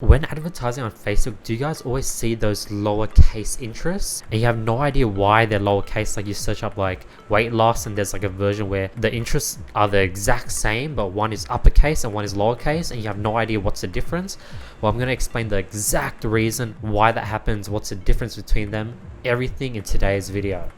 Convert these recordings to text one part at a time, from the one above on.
When advertising on Facebook, do you guys always see those lowercase interests and you have no idea why they're lowercase? Like you search up like weight loss and there's like a version where the interests are the exact same, but one is uppercase and one is lowercase, and you have no idea what's the difference. Well, I'm going to explain the exact reason why that happens, what's the difference between them, everything in today's video.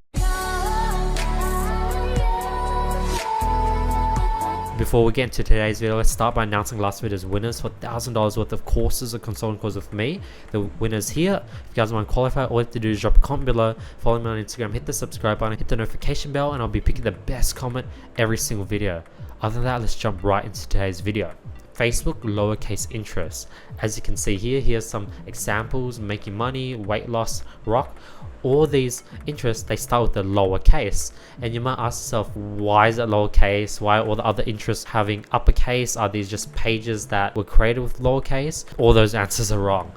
Before we get into today's video, let's start by announcing last video's winners for $1,000 worth of courses or consulting courses with me. The winners here. If you guys want to qualify, all you have to do is drop a comment below, follow me on Instagram, hit the subscribe button, hit the notification bell, and I'll be picking the best comment every single video. Other than that, let's jump right into today's video. Facebook lowercase interest. As you can see here, here's some examples: making money, weight loss, rock. All these interests, they start with the lowercase, and you might ask yourself, why is it lowercase? Why are all the other interests having uppercase? Are these just pages that were created with lowercase? All those answers are wrong.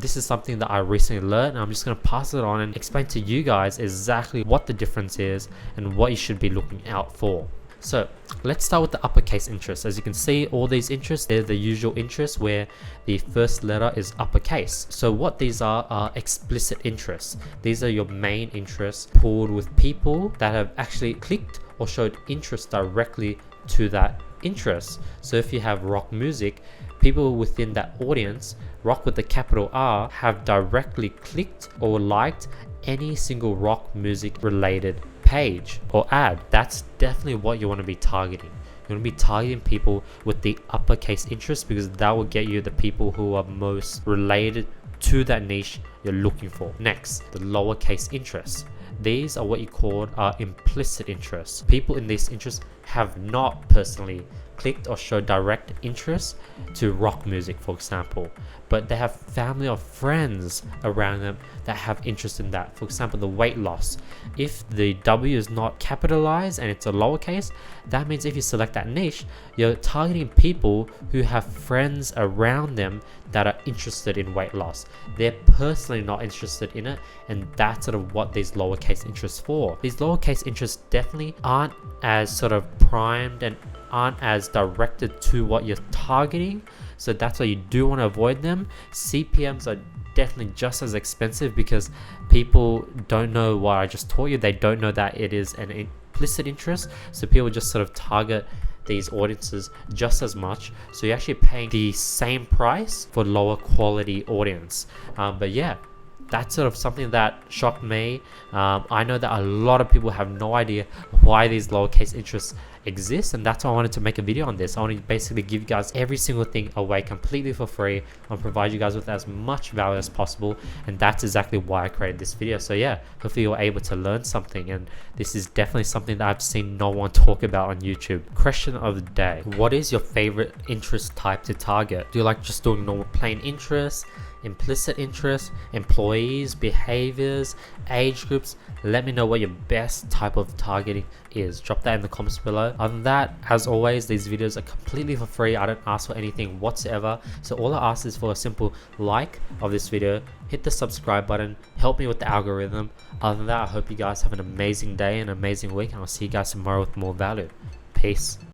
This is something that I recently learned, and I'm just going to pass it on and explain to you guys exactly what the difference is and what you should be looking out for. So let's start with the uppercase interest. As you can see, all these interests, they're the usual interests where the first letter is uppercase. So what these are explicit interests. These are your main interests pooled with people that have actually clicked or showed interest directly to that interest. So if you have rock music, people within that audience, rock with the capital R, have directly clicked or liked any single rock music related page or ad. That's definitely what you want to be targeting. You want to be targeting people with the uppercase interest, because that will get you the people who are most related to that niche you're looking for. Next, the lowercase interests. These are what you call implicit interests. People in these interests have not personally clicked or showed direct interest to rock music, for example, but they have family or friends around them that have interest in that. For example, the weight loss. If the W is not capitalized and it's a lowercase, that means if you select that niche, you're targeting people who have friends around them that are interested in weight loss. They're personally not interested in it, and that's sort of what these lowercase interests for. These lowercase interests definitely aren't as sort of primed and aren't as directed to what you're targeting, so that's why you do want to avoid them. CPMs are definitely just as expensive because people don't know what I just taught you. They don't know that it is an implicit interest, so people just sort of target these audiences just as much, so you're actually paying the same price for lower quality audience. But yeah, that's sort of something that shocked me. I know that a lot of people have no idea why these lowercase interests exist, and that's why I wanted to make a video on this. I want to basically give you guys every single thing away completely for free and provide you guys with as much value as possible, and that's exactly why I created this video. So yeah, hopefully you're able to learn something, and this is definitely something that I've seen no one talk about on YouTube. Question of the day: what is your favorite interest type to target? Do you like just doing normal plain interest, implicit interest, employees, behaviors, age groups? Let me know what your best type of targeting is. Drop that in the comments below. Other than that, as always, these videos are completely for free. I don't ask for anything whatsoever, so all I ask is for a simple like of this video, hit the subscribe button, help me with the algorithm. Other than that, I hope you guys have an amazing day and an amazing week, and I'll see you guys tomorrow with more value. Peace.